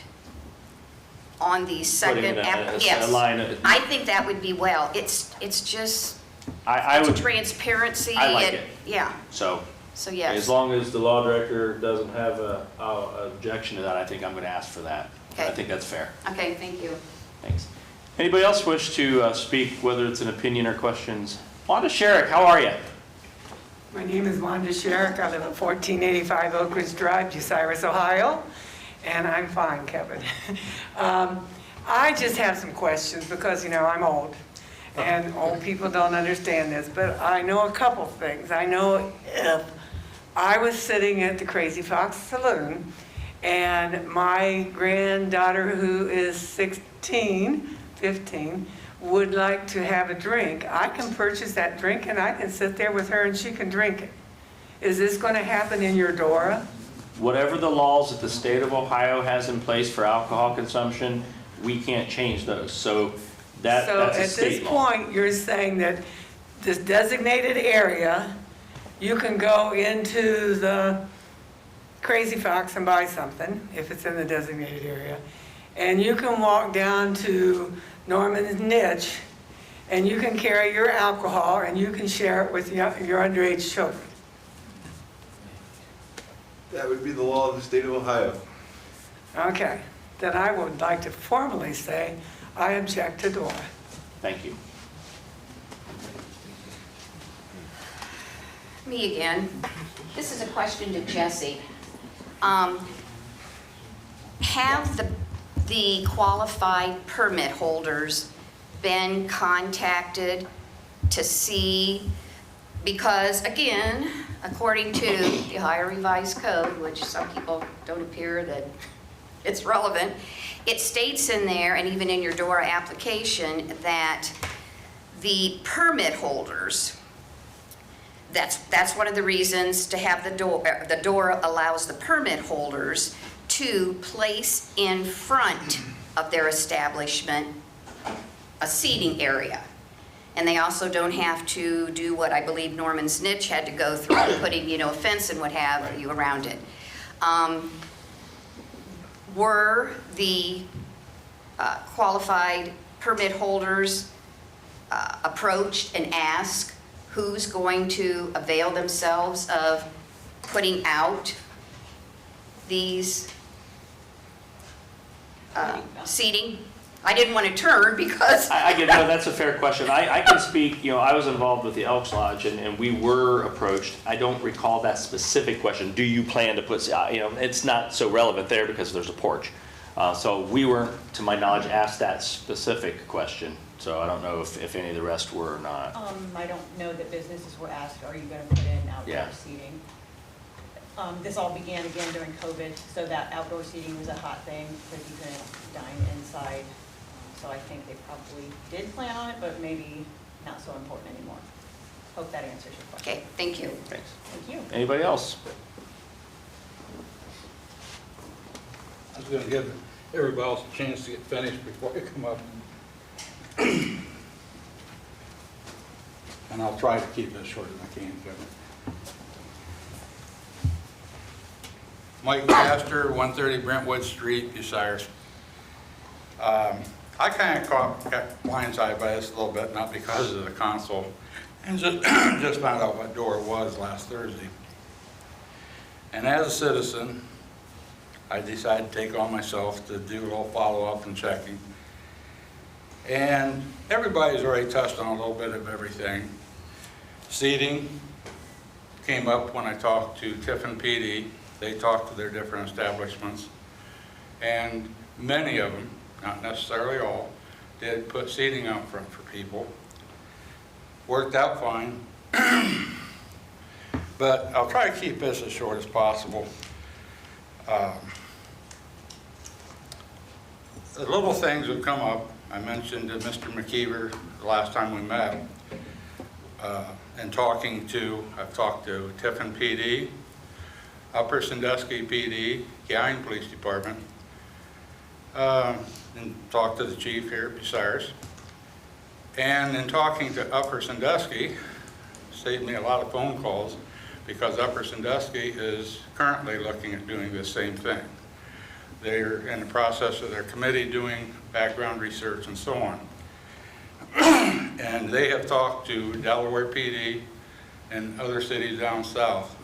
Speaker 2: on the second.
Speaker 1: Putting in a
Speaker 2: Yes.
Speaker 1: line of-
Speaker 2: I think that would be well. It's just,
Speaker 1: I
Speaker 2: it's
Speaker 1: would,
Speaker 2: transparency.
Speaker 1: I like it.
Speaker 2: Yeah,
Speaker 1: so,
Speaker 2: so
Speaker 1: as
Speaker 2: yes.
Speaker 1: long as the law director doesn't have a objection to that, I think I'm gonna ask for that. I
Speaker 2: Okay.
Speaker 1: think that's fair.
Speaker 2: Okay, thank you.
Speaker 1: Thanks. Anybody else wish to speak, whether it's an opinion or questions? Wanda Sherrick, how are you?
Speaker 8: My name is Wanda Sherrick. I live at 1485 Oak Ridge Drive, Bucyrus, Ohio, and I'm fine, Kevin. I just have some questions because, you know, I'm old, and old people don't understand this, but I know a couple things. I know if I was sitting at the Crazy Fox Saloon, and my granddaughter, who is 15, would like to have a drink, I can purchase that drink and I can sit there with her and she can drink it. Is this going to happen in your DORA?
Speaker 1: Whatever the laws that the state of Ohio has in place for alcohol consumption, we can't change those. So that's a state
Speaker 8: So at this
Speaker 1: law.
Speaker 8: point, you're saying that this designated area, you can go into the Crazy Fox and buy something, if it's in the designated area, and you can walk down to Norman's Niche, and you can carry your alcohol, and you can share it with your underage children.
Speaker 4: That would be the law of the state of Ohio.
Speaker 8: Okay, then I would like to formally say, I object to DORA.
Speaker 1: Thank you.
Speaker 2: Me again. This is a question to Jesse. Have the qualified permit holders been contacted to see, because again, according to the Ohio Revised Code, which some people don't appear that it's relevant, it states in there, and even in your DORA application, that the permit holders, that's one of the reasons to have the DORA allows the permit holders to place in front of their establishment a seating area. And they also don't have to do what I believe Norman's Niche had to go through, putting, you know, a fence and what have you around it. Were the qualified permit holders approached and asked who's going to avail themselves of putting out these seating? I didn't want to turn because.
Speaker 1: I get, no, that's a fair question. I can speak, you know, I was involved with the Elks Lodge and we were approached. I don't recall that specific question. Do you plan to put, you know, it's not so relevant there because there's a porch. So we weren't, to my knowledge, asked that specific question. So I don't know if any of the rest were or not.
Speaker 3: I don't know that businesses were asked, are you going to put in outdoor
Speaker 1: Yeah.
Speaker 3: seating? This all began again during COVID, so that outdoor seating was a hot thing because you couldn't dine inside. So I think they probably did plan on it, but maybe not so important anymore. Hope that answers your question.
Speaker 2: Okay, thank you.
Speaker 1: Thanks.
Speaker 3: Thank you.
Speaker 1: Anybody else?
Speaker 5: I was gonna give everybody else a chance to get finished before you come up. And I'll try to keep it as short as I can, Kevin. Mike Pastor, 130 Brentwood Street, Bucyrus. I kind of got blindsided by this a little bit, not because of the console, and just found out what DORA was last Thursday. And as a citizen, I decided to take on myself to do a little follow-up and checking. And everybody's already touched on a little bit of everything. Seating came up when I talked to Tiffin PD. They talked to their different establishments. And many of them, not necessarily all, did put seating out front for people. Worked out fine. But I'll try to keep this as short as possible. The little things have come up. I mentioned to Mr. McKeever the last time we met. And I've talked to Tiffin PD, Upper Sandusky PD, Gallion Police Department, and talked to the chief here at Bucyrus. And in talking to Upper Sandusky, saved me a lot of phone calls because Upper Sandusky is currently looking at doing the same thing. They're in the process of their committee doing background research and so on. And they have talked to Delaware PD and other cities down south.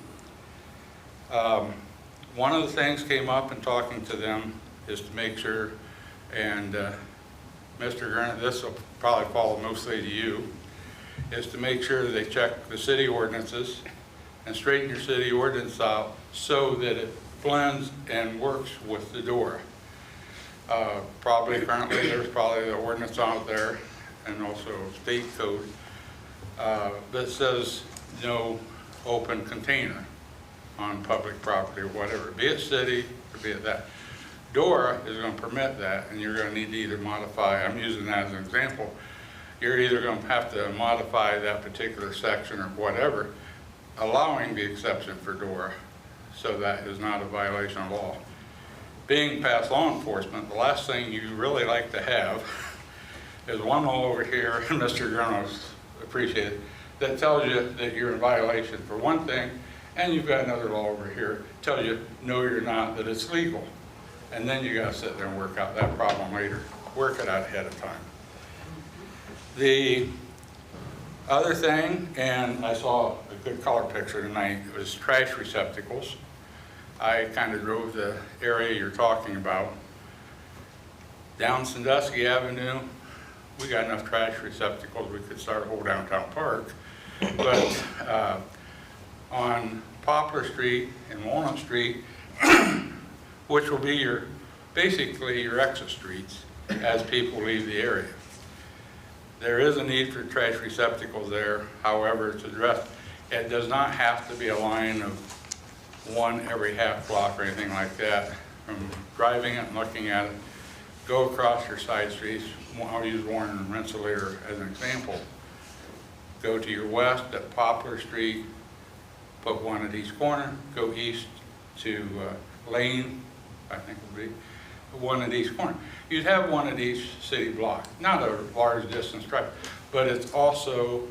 Speaker 5: One of the things came up in talking to them is to make sure, and Mr. Gurnett, this will probably fall mostly to you, is to make sure they check the city ordinances and straighten your city ordinance out so that it blends and works with the DORA. Currently, there's probably the ordinance out there and also state code that says no open container on public property or whatever, be it city or be it that. DORA is going to permit that, and you're going to need to either modify, I'm using that as an example, you're either going to have to modify that particular section or whatever, allowing the exception for DORA, so that is not a violation of law. Being past law enforcement, the last thing you really like to have is one law over here, and Mr. Jones appreciate it, that tells you that you're in violation for one thing, and you've got another law over here tells you, no, you're not, that it's legal. And then you got to sit there and work out that problem later. Work it out ahead of time. The other thing, and I saw a good color picture tonight, was trash receptacles. I kind of drove the area you're talking about. Down Sandusky Avenue, we got enough trash receptacles, we could start a whole downtown park. But on Poplar Street and Walnut Street, which will be basically your exit streets as people leave the area. There is a need for trash receptacles there, however, it's addressed. It does not have to be a line of one every half block or anything like that. From driving it and looking at it, go across your side streets. I'll use Warren and Rensselaer as an example. Go to your west at Poplar Street, put one at each corner, go east to Lane, I think would be one at each corner. You'd have one at each city block. Not a large distance drive, but it's also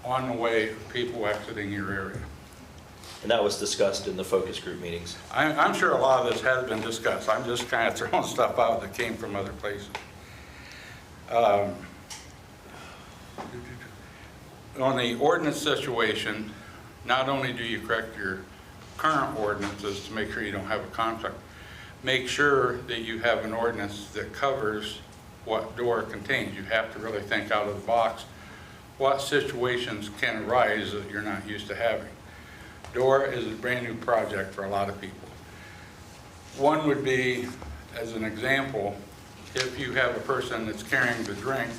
Speaker 5: on the way of people exiting your area.
Speaker 9: And that was discussed in the focus group meetings.
Speaker 5: I'm sure a lot of this has been discussed. I'm just kind of throwing stuff out that came from other places. On the ordinance situation, not only do you correct your current ordinances to make sure you don't have a conflict, make sure that you have an ordinance that covers what DORA contains. You have to really think out of the box. What situations can arise that you're not used to having? DORA is a brand new project for a lot of people. One would be, as an example, if you have a person that's carrying the drink,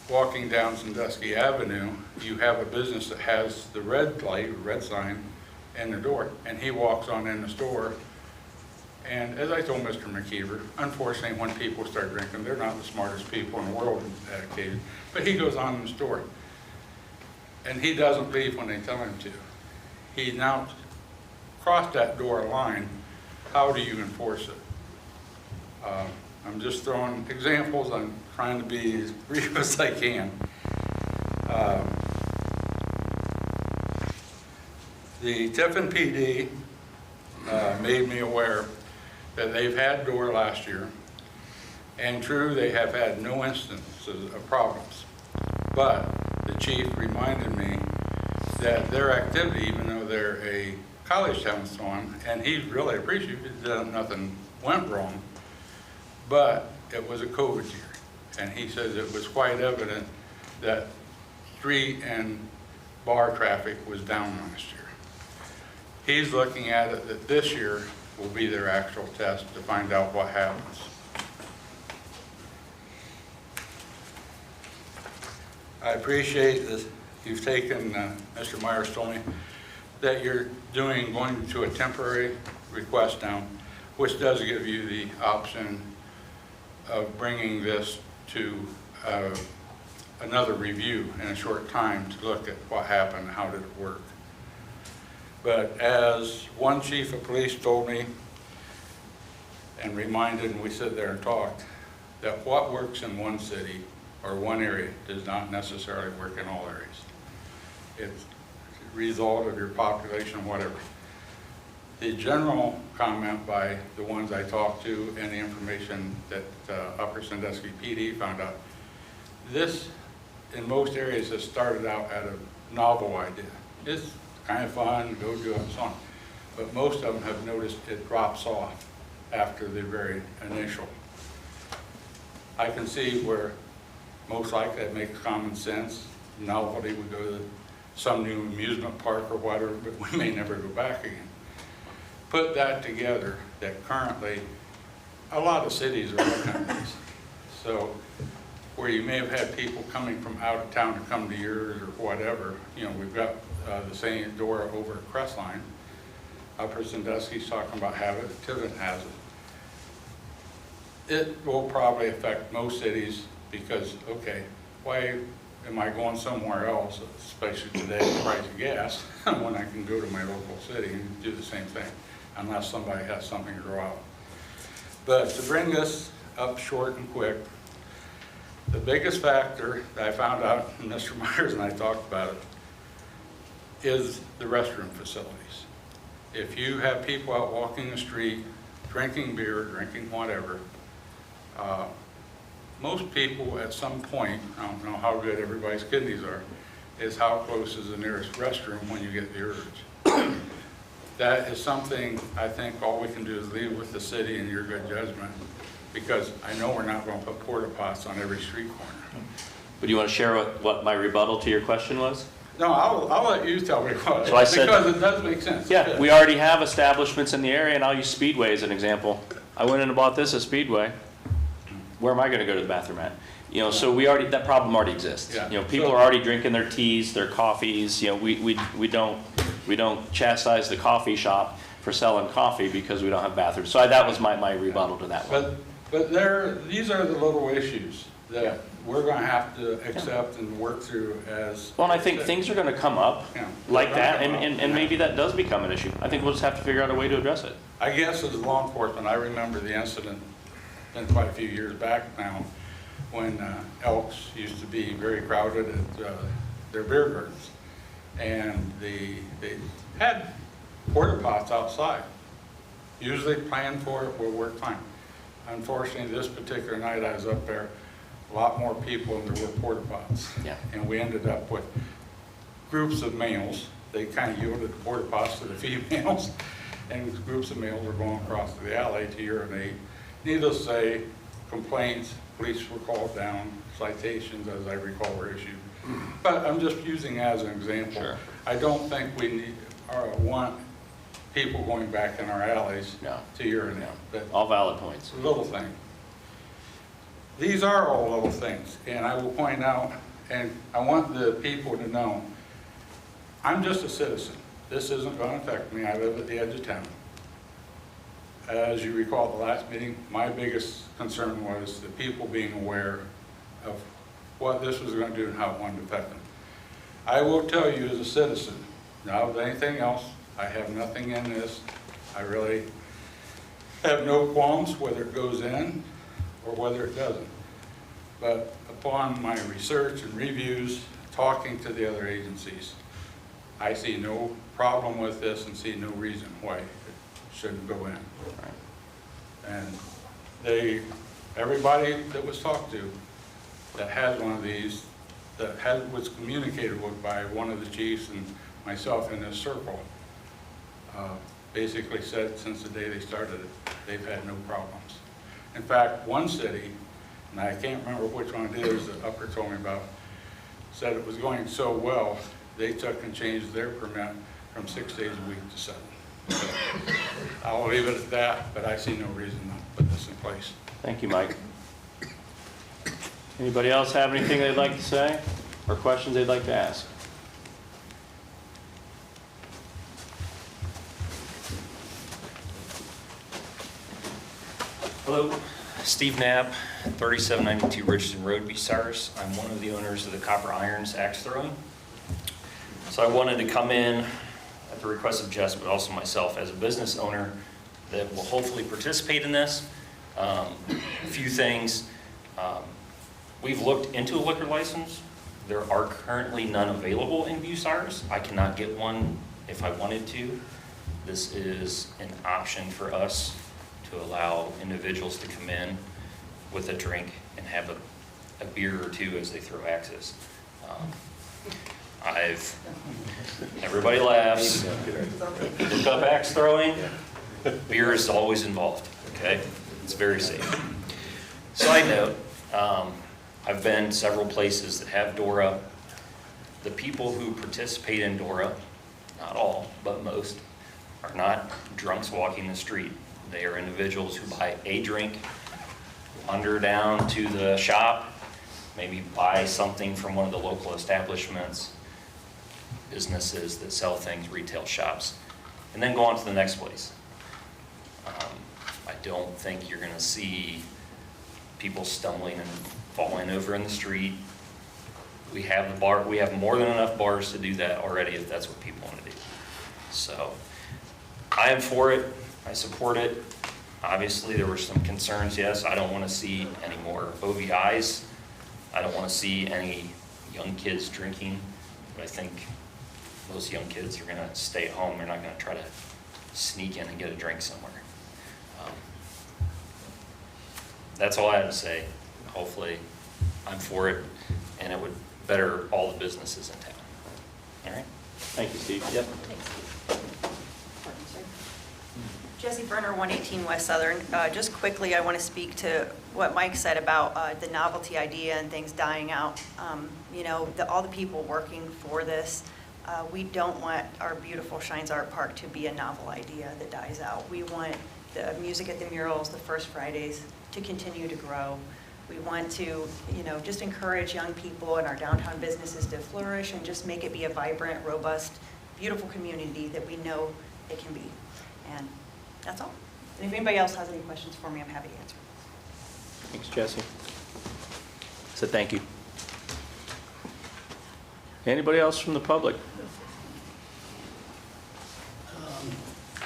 Speaker 5: walking down Sandusky Avenue, you have a business that has the red light, red sign in the door, and he walks on in the store. And as I told Mr. McKeever, unfortunately, when people start drinking, they're not the smartest people in the world at occasion, but he goes on in the store. And he doesn't leave when they tell him to. He now crossed that DORA line. How do you enforce it? I'm just throwing examples. I'm trying to be as brief as I can. The Tiffin PD made me aware that they've had DORA last year, and true, they have had no instances of problems. But the chief reminded me that their activity, even though they're a college town and so on, and he's really appreciative that nothing went wrong, but it was a COVID year. And he says it was quite evident that street and bar traffic was down last year. He's looking at it that this year will be their actual test to find out what happens. I appreciate that you've taken, Mr. Myers told me, that you're going to a temporary request down, which does give you the option of bringing this to another review in a short time to look at what happened, how did it work. But as one chief of police told me and reminded, and we sat there and talked, that what works in one city or one area does not necessarily work in all areas. It's a result of your population, whatever. The general comment by the ones I talked to and the information that Upper Sandusky PD found out, this in most areas has started out at a novel idea. It's kind of fun, go do it and so on. But most of them have noticed it drops off after the very initial. I can see where most likely it makes common sense. Novelty would go to some new amusement park or whatever, but we may never go back again. Put that together, that currently a lot of cities are looking at this. So where you may have had people coming from out of town to come to yours or whatever, you know, we've got the same DORA over at Crestline. Upper Sandusky's talking about having it, Tiverton has it. It will probably affect most cities because, okay, why am I going somewhere else, especially today, the price of gas, when I can go to my local city and do the same thing, unless somebody has something to grow out. But to bring this up short and quick, the biggest factor that I found out, and Mr. Myers and I talked about it, is the restroom facilities. If you have people out walking the street, drinking beer, drinking whatever, most people at some point, I don't know how good everybody's kidneys are, is how close is the nearest restroom when you get the urge. That is something I think all we can do is leave with the city and your good judgment, because I know we're not going to put porta pots on every street corner.
Speaker 1: But do you want to share what my rebuttal to your question was?
Speaker 5: No, I'll let you tell me what,
Speaker 1: So I said-
Speaker 5: because it does make sense.
Speaker 1: Yeah, we already have establishments in the area, and I'll use Speedway as an example. I went in and bought this at Speedway. Where am I going to go to the bathroom at? You know, so that problem already exists.
Speaker 5: Yeah.
Speaker 1: You know, people are already drinking their teas, their coffees. You know, we don't chastise the coffee shop for selling coffee because we don't have bathrooms. So that was my rebuttal to that one.
Speaker 5: But these are the little issues that we're going to have to accept and work through as.
Speaker 1: Well, and I think things are going to come up
Speaker 5: Yeah.
Speaker 1: like that,
Speaker 5: They're gonna come up.
Speaker 1: and maybe that does become an issue. I think we'll just have to figure out a way to address it.
Speaker 5: I guess as law enforcement, I remember the incident, been quite a few years back now, when Elks used to be very crowded at their beer gardens. And they had porta pots outside. Usually planned for it, will work fine. Unfortunately, this particular night I was up there, a lot more people and there were porta pots.
Speaker 1: Yeah.
Speaker 5: And we ended up with groups of males. They kind of yielded the porta pots to the females. And groups of males were going across to the alley to urinate. Needless to say, complaints, police were called down, citations, as I recall, were issued. But I'm just using as an example.
Speaker 1: Sure.
Speaker 5: I don't think we need or want people going back in our alleys
Speaker 1: No.
Speaker 5: to urinate. But
Speaker 1: All valid points.
Speaker 5: little thing. These are all little things, and I will point out, and I want the people to know, I'm just a citizen. This isn't going to affect me. I live at the edge of town. As you recall at the last meeting, my biggest concern was the people being aware of what this was going to do and how it wanted to affect them. I will tell you as a citizen, now with anything else, I have nothing in this. I really have no qualms whether it goes in or whether it doesn't. But upon my research and reviews, talking to the other agencies, I see no problem with this and see no reason why it shouldn't go in. And everybody that was talked to that has one of these, that was communicated with by one of the chiefs and myself in this circle, basically said since the day they started it, they've had no problems. In fact, one city, and I can't remember which one it is that Upper told me about, said it was going so well, they took and changed their permit from 6 days a week to 7. So I'll leave it at that, but I see no reason not to put this in place.
Speaker 1: Thank you, Mike. Anybody else have anything they'd like to say or questions they'd like to ask?
Speaker 10: Hello, Steve Knapp, 3792 Richardson Road, Bucyrus. I'm one of the owners of the Copper Irons axe throwing. So I wanted to come in at the request of Jess, but also myself as a business owner that will hopefully participate in this. A few things. We've looked into a liquor license. There are currently none available in Bucyrus. I cannot get one if I wanted to. This is an option for us to allow individuals to come in with a drink and have a beer or two as they throw axes. Everybody laughs. Look up axe throwing, beer is always involved, okay? It's very safe. Side note, I've been several places that have DORA. The people who participate in DORA, not all, but most, are not drunks walking the street. They are individuals who buy a drink, wander down to the shop, maybe buy something from one of the local establishments, businesses that sell things, retail shops, and then go on to the next place. I don't think you're gonna see people stumbling and falling over in the street. We have the bar, we have more than enough bars to do that already if that's what people want to do. So I am for it, I support it. Obviously, there were some concerns, yes. I don't want to see any more OVIs. I don't want to see any young kids drinking. But I think most young kids are going to stay at home. They're not going to try to sneak in and get a drink somewhere. That's all I have to say. Hopefully, I'm for it, and it would better all the businesses in town. All right?
Speaker 1: Thank you, Steve. Yep.
Speaker 3: Jesse Berner, 118 West Southern. Just quickly, I want to speak to what Mike said about the novelty idea and things dying out. You know, all the people working for this, we don't want our beautiful Shines Art Park to be a novel idea that dies out. We want the music at the murals, the First Fridays, to continue to grow. We want to, you know, just encourage young people and our downtown businesses to flourish and just make it be a vibrant, robust, beautiful community that we know it can be. And that's all. And if anybody else has any questions for me, I'm happy to answer.
Speaker 1: Thanks, Jesse. So thank you. Anybody else from the public?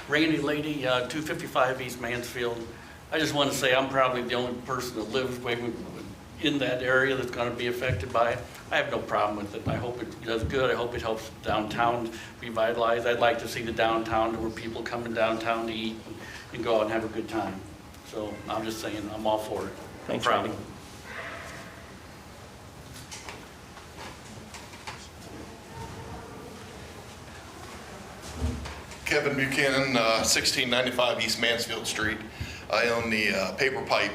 Speaker 11: Randy Lady, 255 East Mansfield. I just want to say I'm probably the only person that lives in that area that's going to be affected by it. I have no problem with it. I hope it does good. I hope it helps downtown revitalize. I'd like to see the downtown to where people come in downtown to eat and go out and have a good time. So I'm just saying I'm all for it.
Speaker 1: Thanks,
Speaker 11: no problem.
Speaker 1: Randy.
Speaker 12: Kevin Buchanan, 1695 East Mansfield Street. I own the paper pipe,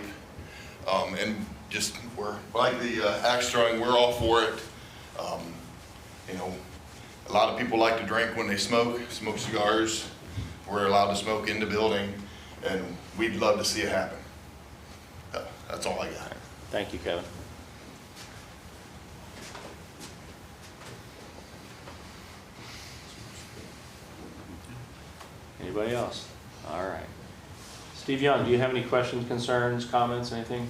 Speaker 12: and just we're like the axe throwing. We're all for it. You know, a lot of people like to drink when they smoke cigars. We're allowed to smoke in the building, and we'd love to see it happen. That's all I got.
Speaker 1: Thank you, Kevin. Anybody else? All right. Steve Young, do you have any questions, concerns, comments, anything?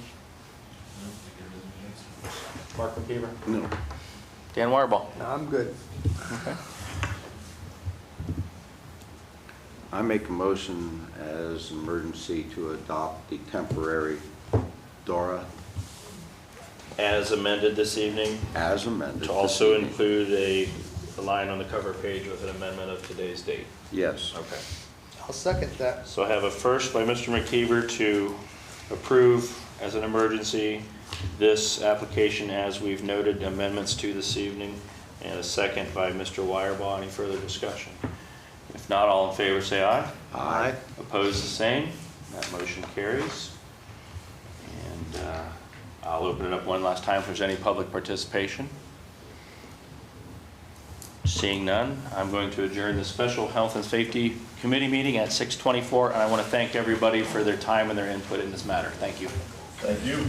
Speaker 1: Mark McKeever?
Speaker 13: No.
Speaker 1: Dan Wireball?
Speaker 13: No, I'm good.
Speaker 1: Okay.
Speaker 13: I make a motion as emergency to adopt the temporary DORA
Speaker 1: As amended this evening,
Speaker 13: as amended.
Speaker 1: to
Speaker 13: this
Speaker 1: also
Speaker 13: evening.
Speaker 1: include a line on the cover page with an amendment of today's date.
Speaker 13: Yes.
Speaker 1: Okay.
Speaker 4: I'll second that.
Speaker 1: So I have a first by Mr. McKeever to approve as an emergency this application as we've noted amendments to this evening, and a second by Mr. Wireball. Any further discussion? If not, all in favor say aye.
Speaker 13: Aye.
Speaker 1: Opposed, the same. That motion carries. And I'll open it up one last time if there's any public participation. Seeing none, I'm going to adjourn the Special Health and Safety Committee meeting at 6:24, and I want to thank everybody for their time and their input in this matter. Thank you.
Speaker 12: Thank you.